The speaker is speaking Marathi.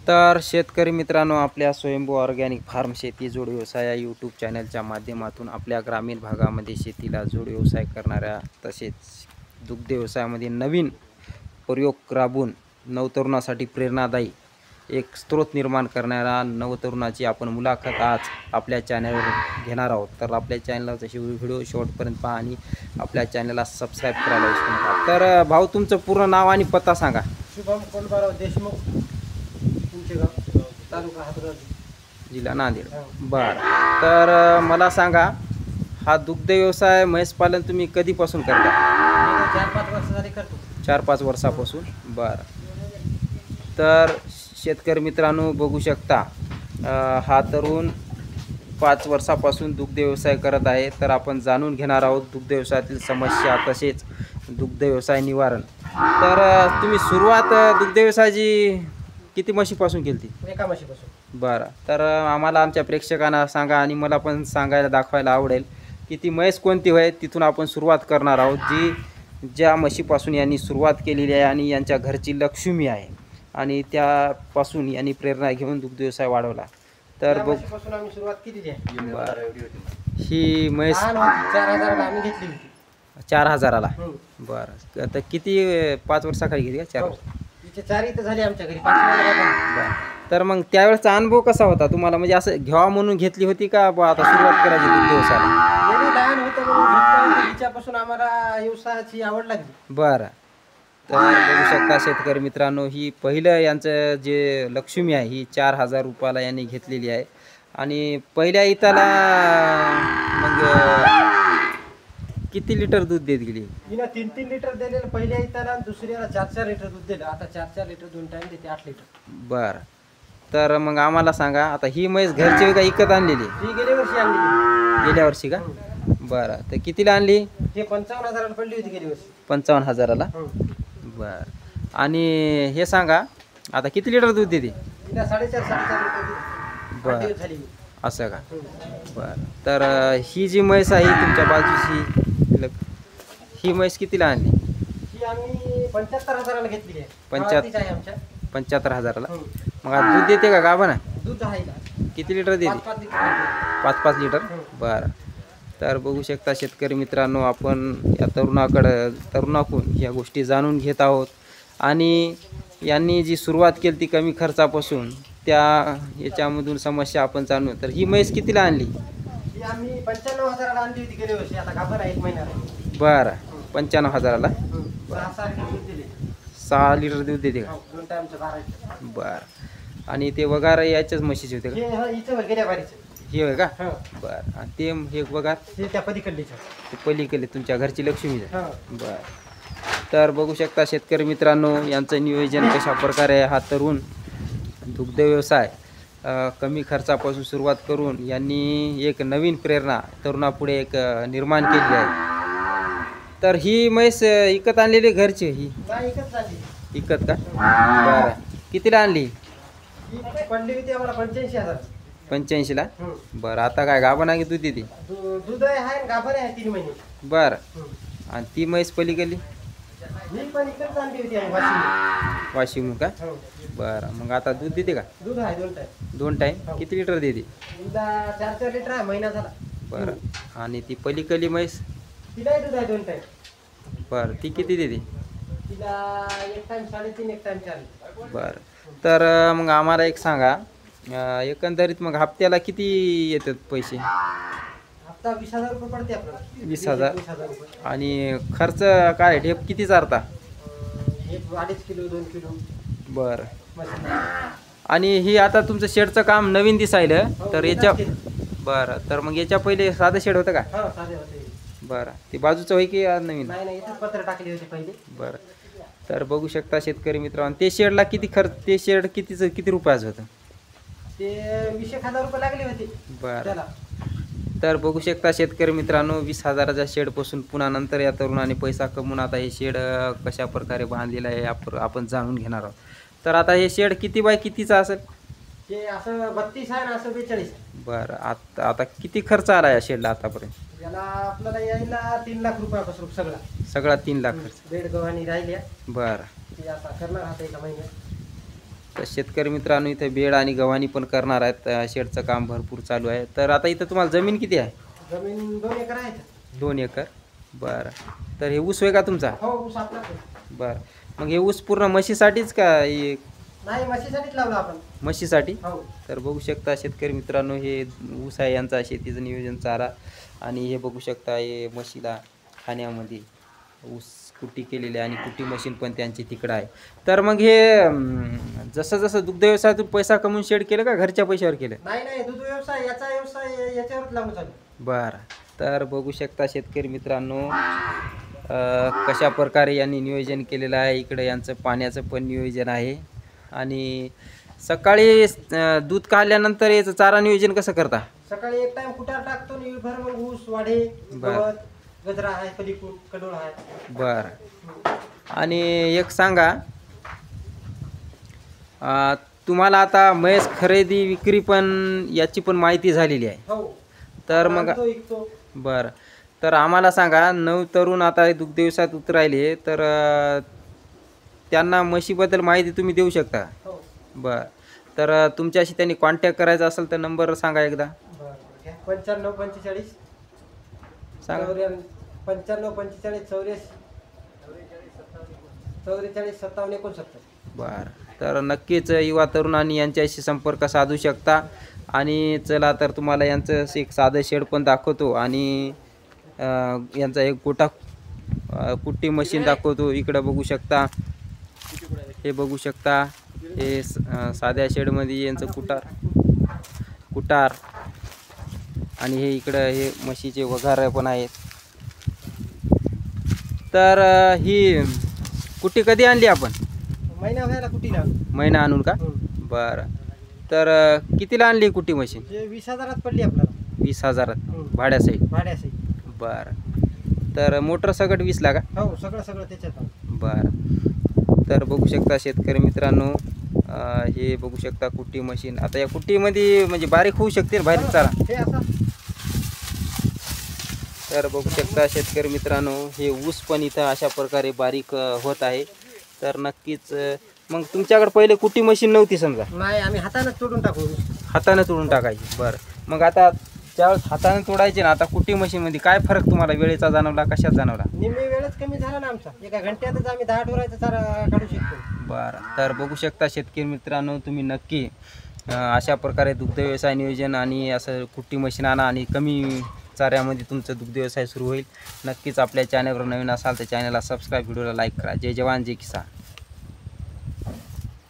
तर शेतकरी मित्रांनो, आपल्या स्वयंभू ऑर्गॅनिक फार्म शेती जोड व्यवसाय या यूट्यूब चॅनलच्या माध्यमातून आपल्या ग्रामीण भागामध्ये शेतीला जोड व्यवसाय करणाऱ्या तसेच दुग्ध व्यवसायामध्ये नवीन प्रयोग राबवून नवतरुणासाठी प्रेरणादायी एक स्रोत निर्माण करणाऱ्या नवतरुणाची आपण मुलाखत आज आपल्या चॅनलवर घेणार आहोत। तर आपल्या चॅनलला तशी व्हिडिओ शेवटपर्यंत पहा आणि आपल्या चॅनलला सबस्क्राईब करायला विसरू नका। तर भाऊ, तुमचं पूर्ण नाव आणि पत्ता सांगा। शुभम कोंडबाराव देशमुख, तुमचेगाव, तालुका हातगाव, जिल्हा नांदेड। बरं, तर मला सांगा, हा दुग्ध व्यवसाय म्हैस पालन तुम्ही कधीपासून करता? 4-5 वर्ष झाली करतो। 4-5 वर्षापासून। बरं, तर शेतकरी मित्रांनो बघू शकता, हा तरुण 5 वर्षापासून दुग्ध व्यवसाय करत आहे। तर आपण जाणून घेणार आहोत दुग्ध व्यवसायातील समस्या तसेच दुग्ध व्यवसाय निवारण। तर तुम्ही सुरुवात दुग्ध व्यवसायाची किती म्हशीपासून केली ती? एका म्हशीपासून। बरं, तर आम्हाला आमच्या प्रेक्षकांना सांगा आणि मला पण सांगायला दाखवायला आवडेल की ती म्हैस कोणती होय, तिथून आपण सुरुवात करणार आहोत। ज्या म्हशीपासून यांनी सुरुवात केलेली आहे आणि यांच्या घरची लक्ष्मी आहे आणि त्यापासून यांनी प्रेरणा घेऊन दुग्ध व्यवसाय वाढवला। तर म्हशीपासून आम्ही सुरुवात केलेली आहे। बरं, ही म्हैस 4,000 ला आम्ही घेतली होती। 4,000ला। बरं, आता किती 5 वर्षाखाली घेतली का? 4 वर्ष। तिचे 4 इथं झाली आमच्या घरी, 5 बरं, तर मग त्यावेळेचा अनुभव कसा होता तुम्हाला? म्हणजे असं घ्यावा म्हणून घेतली होती का आता सुरुवात करायची दुग्ध व्यवसायाला? लहान होतं म्हणून तिच्यापासून आम्हाला व्यवसायाची आवड लागली। बरं, तर बघू शकता शेतकरी मित्रांनो, ही पहिलं यांचं जे लक्ष्मी आहे ही 4,000 रुपयाला यांनी घेतलेली आहे। आणि पहिल्या इताला मग किती लिटर दूध देत गेली? हिनं 3-3 लिटर दिलेलं पहिल्या इताला आणि दुसऱ्याला 4-4 लिटर दूध दिलं। आता 4-4 लिटर 2 टाइम देते, 8 लिटर। बरं, तर मग आम्हाला सांगा, आता ही म्हैस घरची का विकत आणलेली? ही गेल्या वर्षी आणली। गेल्या वर्षी का? बरं, तर कितीला आणली? हे 55,000 ला पडली होती गेल्या वर्षी। 55,000ला। बरं, आणि हे सांगा, आता किती लिटर दूध देते? तिला 4.5-4.5 लिटर दूध। बरं, झाली असं का? बरं, तर ही जी म्हैस आहे तुमच्या बाजूची, ही म्हैस कितीला आणली? ही आम्ही 75,000 ला घेतली आहे। 75,000ला। मग आज दूध देते का गाभण? दूध आहे ना। किती लिटर देते? 5-5 लिटर। 5-5 लिटर। बरं, तर बघू शकता शेतकरी मित्रांनो, आपण या तरुणाकडून या गोष्टी जाणून घेत आहोत आणि यांनी जी सुरुवात केली ती कमी खर्चापासून, त्या याच्यामधून समस्या आपण जाणू। तर ही म्हैस कितीला आणली? ही आम्ही 95,000 ला आणली होती गेल्या वर्षी। आता गाभण आहे 1 महिना। बरं, 95,000ला। 6 लिटर दूध दिले। 6 लिटर दूध देते का? 2 टाइमचं 12 लिटर। बरं, आणि ते वगैरे याच्याच म्हशीचे होते का? हे हिचं गेल्या बारीचं। हे होय का? बरं, आणि ते हे बघा, हे त्या पलीकडलीचं। ते पलीकडे तुमच्या घरची लक्ष्मी आहे। हां। बरं, तर बघू शकता शेतकरी मित्रांनो, यांचं नियोजन कशा प्रकारे हा तरुण दुग्ध व्यवसाय कमी खर्चापासून सुरुवात करून यांनी एक नवीन प्रेरणा तरुणापुढे एक निर्माण केली आहे। तर ही म्हैस विकत आणलेली घरची? ही नाही, इकत झाली। विकत का? बरं, कितीला आणली? ही पडली होती आम्हाला 85,000। 85ला। बरं, आता काय गाभण आहे की दूध देते? दूध आहे, गाभण आहे 3 महिने। बरं, आणि ती म्हैस पलीकडली? मी पण इकत आणली होती आम्ही वाशिम। वाशिम का? बरं, मग आता दूध देते का? दूध आहे 2 टाइम। 2 टाइम। किती लिटर देते? तिला 4-4 लिटर आहे, महिना झाला। बरं, आणि ती पलीकडली म्हैस? तिलाही दूध आहे 2 टाइम। बरं, ती किती देते? तिला 1 टाइम 3.5, 1 टाइम 4 लिटर। बरं, तर मग आम्हाला एक सांगा, एकंदरीत मग हप्त्याला किती येतात पैसे? हप्ता 20,000 रुपये पडते आपल्याला। 20,000। 20,000 रुपये। आणि खर्च काय? ढेप किती चारता? हे 2.5 किलो 2 किलो। बरं, मसाला। आणि ही आता तुमचं शेडचं काम नवीन दिसायलं, तर याच्या बरं, तर मग याच्या पहिले साधं शेड होतं का? हां, साधे होते। बरं, ती बाजूचं होय की नवीन? नाही, इथेच पत्र टाकले होते पहिले। बरं, तर बघू शकता शेतकरी मित्रांनो, ते शेडला किती खर्च? ते शेड किती रुपयाचं होतं? ते 20,000 रुपये लागले होते बरं, त्याला। तर बघू शकता शेतकरी मित्रांनो, 20,000च्या शेडपासून पुन्हा नंतर या तरुणाने पैसा कमवून आता हे शेड कशा प्रकारे बांधलेलं आहे आपण जाणून घेणार आहोत। तर आता हे शेड किती बाय कितीचं असेल? ते असं 32 आहे ना, असं 42। बरं, आता किती खर्च आला या शेडला आतापर्यंत? याला आपल्याला यायला 3 लाख रुपयापासून सगळा 3 लाख खर्च? बेड गव्हाणी राहिल्या। बरं, ते आता करणार आता 1 महिन्यात। तर शेतकरी मित्रांनो इथे बेड आणि गव्हाणी पण करणार आहेत. शेडचं काम भरपूर चालू आहे. तर आता इथं तुम्हाला जमीन किती आहे? जमीन 2 एकर आहे. 2 एकर. बरं. तर हे ऊस आहे का तुमचा? हो, ऊस आपला. बरं. मग हे ऊस पूर्ण म्हशीसाठीच का नाही, म्हशीसाठीच लावला आपण. म्हशीसाठी? हो. तर बघू शकता शेतकरी मित्रांनो हे ऊस आहे यांचा शेतीचं नियोजन चारा आणि हे बघू शकता हे म्हशीला खाण्यामध्ये ऊस कुट्टी केलेली आहे आणि कुट्टी मशीन पण त्यांची तिकडं आहे. तर मग हे जसं जसं दुग्ध व्यवसायातून पैसा कमवून शेड केलं का घरच्या पैशावर केलं? नाही, दूध व्यवसाय याचा व्यवसाय याच्यावरच लागू चालू. बरं. तर बघू शकता शेतकरी मित्रांनो कशा प्रकारे यांनी नियोजन केलेलं आहे. इकडं यांचं पाण्याचं पण नियोजन आहे आणि सकाळी दूध काढल्यानंतर याचं चारा नियोजन कसं करता? सकाळी एक टाइम कुटार टाकतो आणि भर मग ऊस, वाढे, गवत, गजरा आहे, कधी कडोळ आहे. बरं. आणि एक सांगा तुम्हाला आता म्हैस खरेदी विक्री पण याची पण माहिती झालेली आहे. हो. तर मग बरं. तर आम्हाला सांगा तरुण आता दुग्ध व्यवसायात उतरायले तर त्यांना म्हशीबद्दल माहिती तुम्ही देऊ शकता? हो. बरं. तर तुमच्याशी त्यांनी कॉन्टॅक्ट करायचा असेल तर नंबर सांगा एकदा. 95 45 सांगा. 95 45 44 57 69. बरं. तर नक्कीच युवा तरुणांनी यांच्याशी संपर्क साधू शकता. आणि चला तर तुम्हाला यांचं एक साधं शेड पण दाखवतो आणि यांचा एक कुट्टी मशीन दाखवतो. इकडं बघू शकता, हे बघू शकता हे साध्या शेडमध्ये यांचं कुटार आणि हे इकडं हे म्हशीचे वघार पण आहेत. तर ही कुट्टी कधी आणली आपण? महिना व्हायला कुटीला. महिना आणून का? बरं. तर कितीला आणली कुट्टी मशीन? 20,000 पडली आपल्याला. 20,000 भाड्यासहित? भाड्यासहित. बरं. तर मोटर सगळं 20ला का? हो, सगळं त्याच्यात. बरं. तर बघू शकता शेतकरी मित्रांनो हे बघू शकता कुट्टी मशीन. आता या कुट्टीमध्ये म्हणजे बारीक होऊ शकते बारीक चारा. तर बघू शकता शेतकरी मित्रांनो हे ऊस पण इथं अशा प्रकारे बारीक होत आहे. तर नक्कीच मग तुमच्याकडे पहिले कुट्टी मशीन नव्हती समजा? नाही, आम्ही हाताने तोडून टाकू. हाताने तोडून टाकायची. बरं. मग आता ज्यावेळेस हाताने तोडायचे ना आता कुट्टी मशीनमध्ये काय फरक तुम्हाला वेळेचा जाणवला, कशात जाणवला? निम्मी वेळच कमी झाला ना आमचा. एका घंट्यातच आम्ही 10 ढोराचा चारा काढू शकतो. बरं. तर बघू शकता शेतकरी मित्रांनो तुम्ही नक्की अशा प्रकारे दुग्ध व्यवसाय नियोजन आणि असं कुट्टी मशीन आणा आणि कमी चाऱ्यामध्ये तुमचं दुग्ध व्यवसाय सुरू होईल. नक्कीच आपल्या चॅनलवर नवीन असाल तर चॅनलला सबस्क्राईब, व्हिडिओला लाईक करा. जय जवान जय किसान.